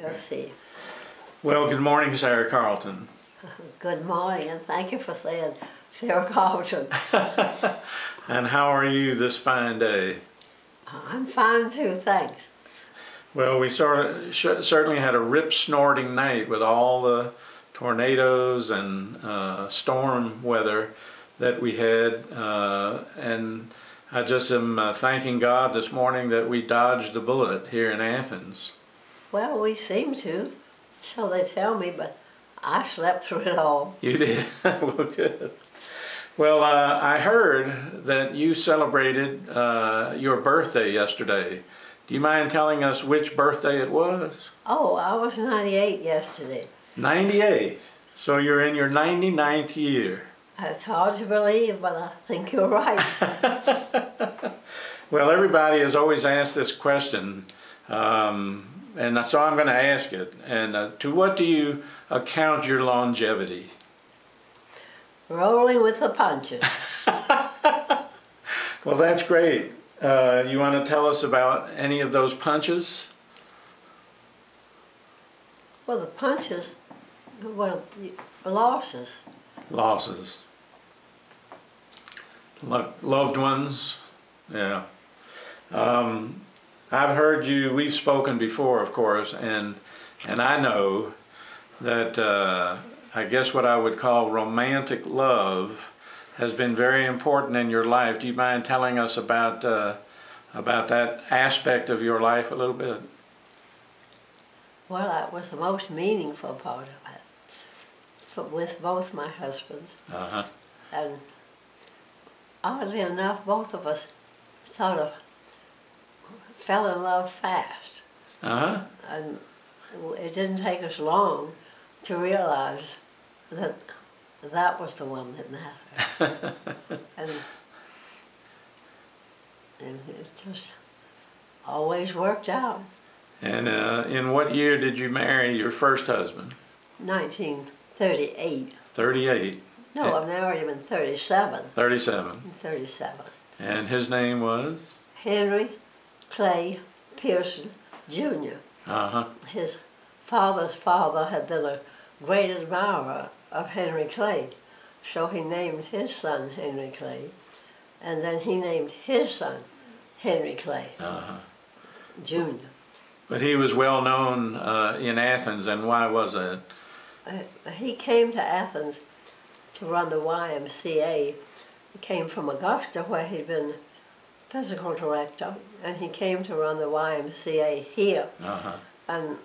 We'll see. Well, good morning, Sarah Carlton. Good morning, and thank you for saying Sarah Carlton. And how are you this fine day? I'm fine too, thanks. Well, we certainly had a rip-snorting night with all the tornadoes and storm weather that we had, and I just am thanking God this morning that we dodged the bullet here in Athens. Well, we seem to, so they tell me, but I slept through it all. You did? Well, good. Well, I heard that you celebrated your birthday yesterday. Do you mind telling us which birthday it was? Oh, I was 98 yesterday. 98. So you're in your 99th year. It's hard to believe, but I think you're right. Well, everybody has always asked this question, and so I'm going to ask it. And to what do you account your longevity? Rolling with the punches. Well, that's great. You want to tell us about any of those punches? Well, the punches, well, losses. Losses. Loved ones, yeah. I've heard you, we've spoken before, of course, and I know that I guess what I would call romantic love has been very important in your life. Do you mind telling us about that aspect of your life a little bit? Well, that was the most meaningful part of it, with both my husbands. Uh-huh. And oddly enough, both of us sort of fell in love fast. Uh-huh. And it didn't take us long to realize that that was the one that mattered. and it just always worked out. And in what year did you marry your first husband? 1938. 38. No, I've married him in 37. 37. 37. And his name was? Henry Clay Pearson, Jr. Uh-huh. His father's father had been a great admirer of Henry Clay, so he named his son Henry Clay, and then he named his son Henry Clay, Uh-huh. Jr. But he was well known in Athens, and why was that? He came to Athens to run the YMCA. He came from Augusta, where he'd been physical director, and he came to run the YMCA here. Uh-huh. And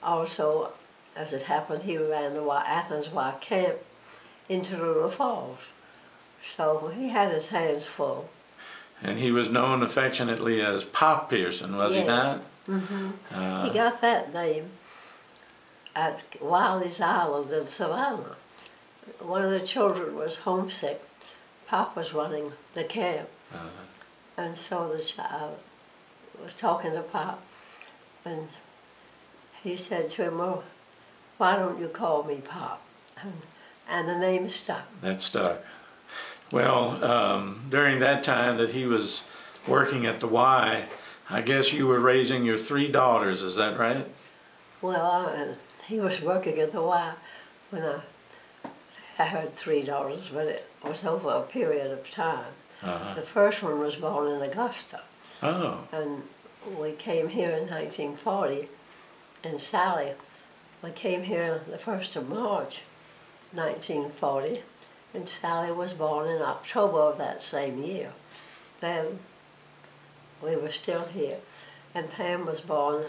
also, as it happened, he ran the Athens Y Camp in Tallulah Falls. So he had his hands full. And he was known affectionately as Pop Pearson, was he not? Mm-hmm. He got that name at Wiley's Island in Savannah. One of the children was homesick. Pop was running the camp. Uh-huh. And so the child was talking to Pop, and he said to him, "Oh, why don't you call me Pop?" And the name stuck. That stuck. Well, during that time that he was working at the Y, I guess you were raising your 3 daughters, is that right? Well, he was working at the Y when I had 3 daughters, but it was over a period of time. Uh-huh. The first one was born in Augusta. Oh. And we came here in 1940, and Sally, we came here the 1st of March, 1940, and Sally was born in October of that same year. Then we were still here, and Pam was born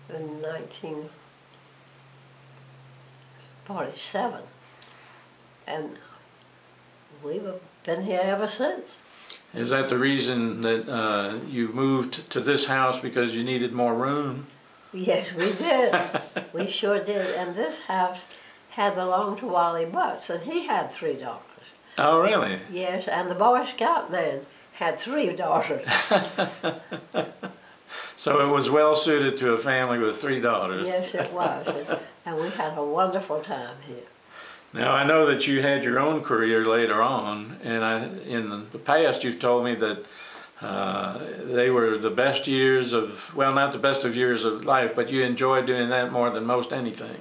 in 1947, and we've been here ever since. Is that the reason that you moved to this house, because you needed more room? Yes, we did. We sure did. And this house had belonged to Wally Butts, and he had 3 daughters. Oh, really? Yes, and the Boy Scout man had 3 daughters. So it was well suited to a family with 3 daughters. Yes, it was. And we had a wonderful time here. Now, I know that you had your own career later on, and in the past you've told me that they were the best years of, well, not the best of years of life, but you enjoyed doing that more than most anything.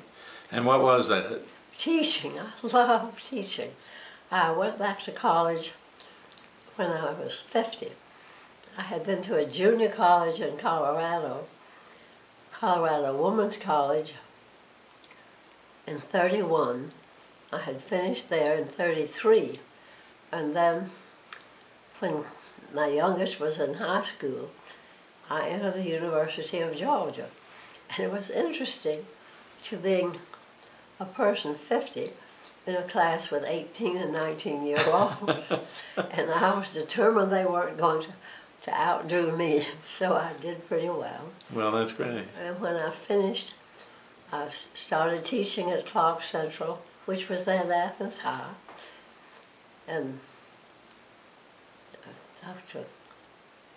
And what was that? Teaching. I love teaching. I went back to college when I was 50. I had been to a junior college in Colorado, Colorado Women's College, in 31. I had finished there in 33. And then when my youngest was in high school, I entered the University of Georgia. And it was interesting to being a person 50 in a class with 18 and 19-year-olds. And I was determined they weren't going to outdo me, so I did pretty well. Well, that's great. And when I finished, I started teaching at Clark Central, which was then Athens High. And Dr.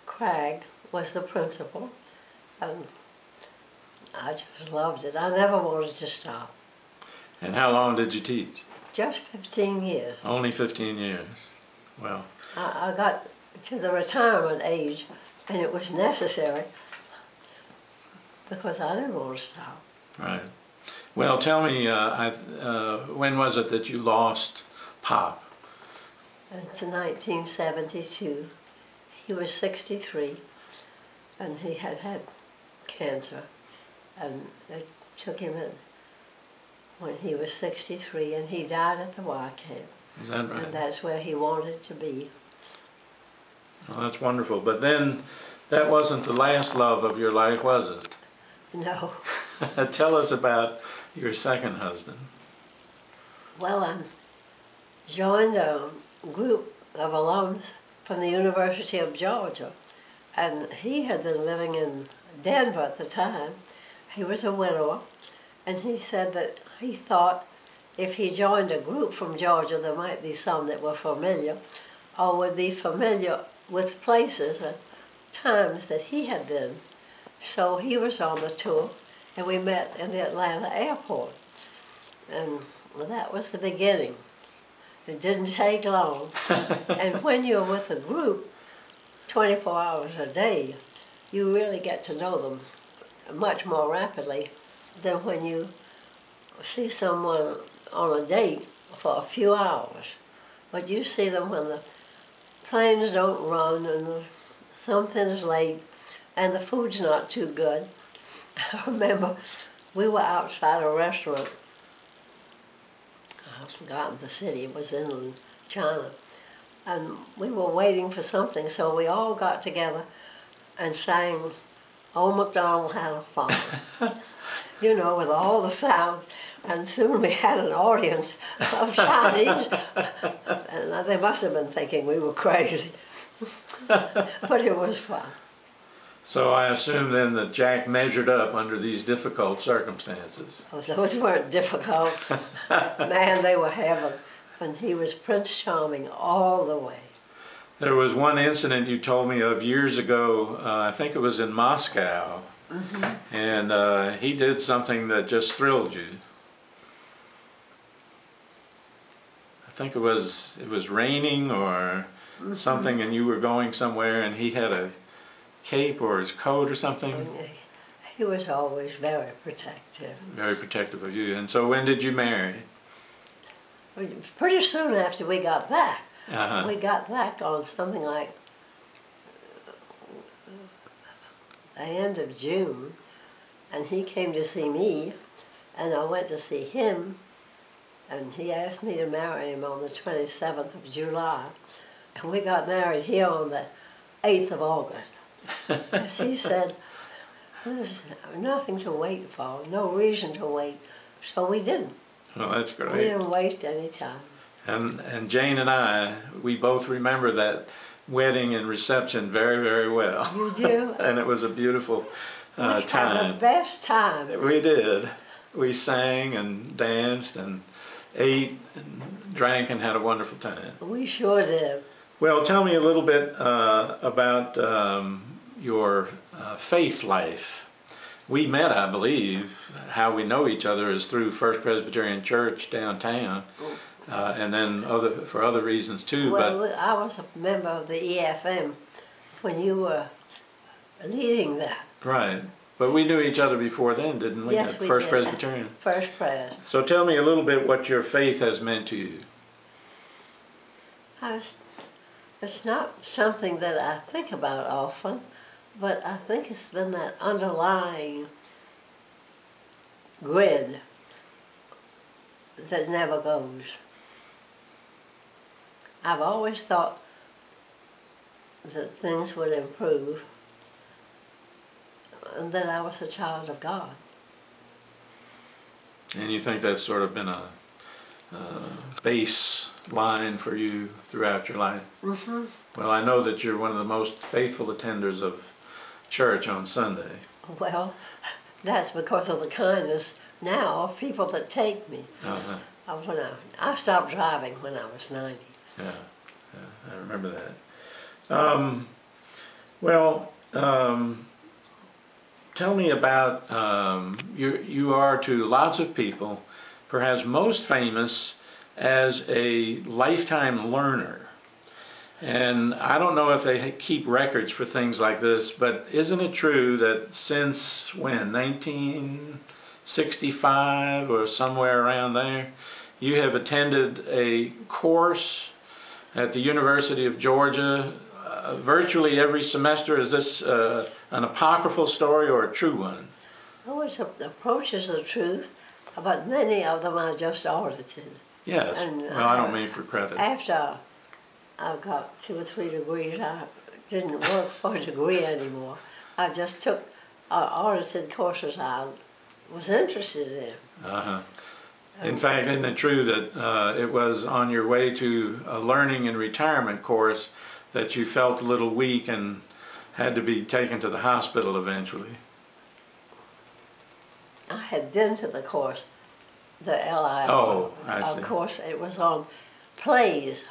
Cragg was the principal, and I just loved it. I never wanted to stop. And how long did you teach? Just 15 years. Only 15 years. Well. I got to the retirement age, and it was necessary because I didn't want to stop. Right. Well, tell me, when was it that you lost Pop? It's 1972. He was 63, and he had had cancer, and they took him in when he was 63, and he died at the Y camp. Is that right? And that's where he wanted to be. Well, that's wonderful. But then, that wasn't the last love of your life, was it? No. Tell us about your second husband. Well, I joined a group of alums from the University of Georgia, and he had been living in Denver at the time. He was a widower, and he said that he thought if he joined a group from Georgia, there might be some that were familiar or would be familiar with places and times that he had been. So he was on the tour, and we met in the Atlanta airport. And well, that was the beginning. It didn't take long. And when you're with a group 24 hours a day, you really get to know them much more rapidly than when you see someone on a date for a few hours. But you see them when the planes don't run and something's late and the food's not too good. I remember we were outside a restaurant. I've forgotten the city, it was in China. And we were waiting for something, so we all got together and sang Old MacDonald Had a Farm. You know, with all the sound. And soon we had an audience of Chinese. And they must have been thinking we were crazy. But it was fun. So I assume then that Jack measured up under these difficult circumstances. Oh, those weren't difficult. Man, they were heaven. And he was Prince Charming all the way. There was one incident you told me of years ago, I think it was in Moscow, and he did something that just thrilled you. I think it was raining or something, and you were going somewhere, and he had a cape or his coat or something. He was always very protective. Very protective of you. And so when did you marry? Pretty soon after we got back. Uh-huh. We got back on something like the end of June, and he came to see me, and I went to see him, and he asked me to marry him on the 27th of July, and we got married here on the 8th of August. As he said, there's nothing to wait for, no reason to wait, so we didn't. Well, that's great. We didn't waste any time. And Jane and I, we both remember that wedding and reception very, very well. You do? And it was a beautiful time. We had the best time. We did. We sang and danced and ate and drank and had a wonderful time. We sure did. Well, tell me a little bit about your faith life. We met, I believe, how we know each other is through First Presbyterian Church downtown, and then for other reasons too. Well, but I was a member of the EFM when you were leading that. Right. But we knew each other before then, didn't we? Yes, At we First did. Presbyterian. First Pres. So tell me a little bit what your faith has meant to you. It's not something that I think about often, but I think it's been that underlying grid that never goes. I've always thought that things would improve and that I was a child of God. And you think that's sort of been a baseline for you throughout your life? Mm-hmm. Well, I know that you're one of the most faithful attenders of church on Sunday. Well, that's because of the kindness now of people that take me. Uh-huh. I stopped driving when I was 90. Yeah, I remember that. Tell me about, you are to lots of people, perhaps most famous as a lifetime learner. And I don't know if they keep records for things like this, but isn't it true that since when, 1965 or somewhere around there, you have attended a course at the University of Georgia virtually every semester? Is this an apocryphal story or a true one? Oh, it approaches the truth, but many of them I just audited. Yes. And, well, I don't mean for credit. After I got 2 or 3 degrees, I didn't work for a degree anymore. I just took audited courses I was interested in. Uh-huh. In fact, isn't it true that it was on your way to a learning and retirement course that you felt a little weak and had to be taken to the hospital eventually? I had been to the course, the LI. Oh, I see. Of course, it was on plays.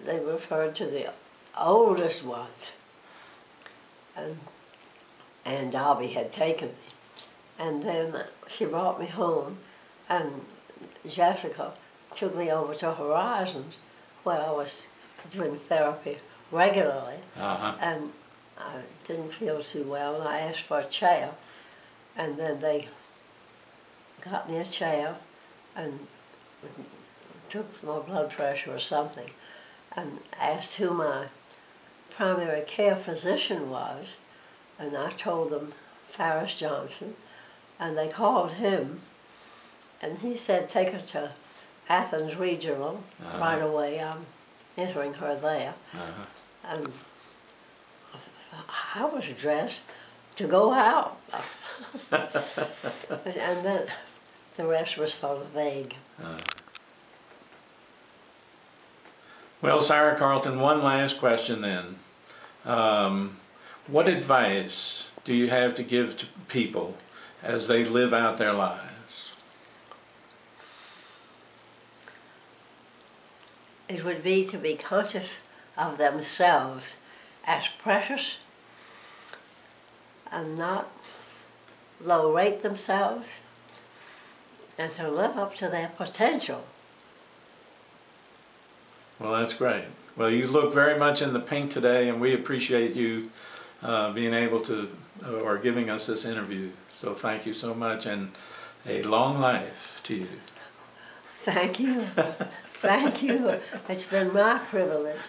They referred to the oldest ones. And Darby had taken me. And then she brought me home, and Jessica took me over to Horizons, where I was doing therapy regularly. Uh-huh. And I didn't feel too well, and I asked for a chair. And then they got me a chair and took my blood pressure or something, and asked who my primary care physician was. And I told them Farris Johnson. And they called him, and he said, take her to Athens Regional right away. I'm entering her there. And I was dressed to go out. And then the rest was sort of vague. Well, Sarah Carlton, one last question then. What advice do you have to give to people as they live out their lives? It would be to be conscious of themselves as precious and not low rate themselves, and to live up to their potential. Well, that's great. Well, you look very much in the pink today, and we appreciate you being able to, or giving us this interview. So thank you so much, and a long life to you. Thank you. Thank you. It's been my privilege.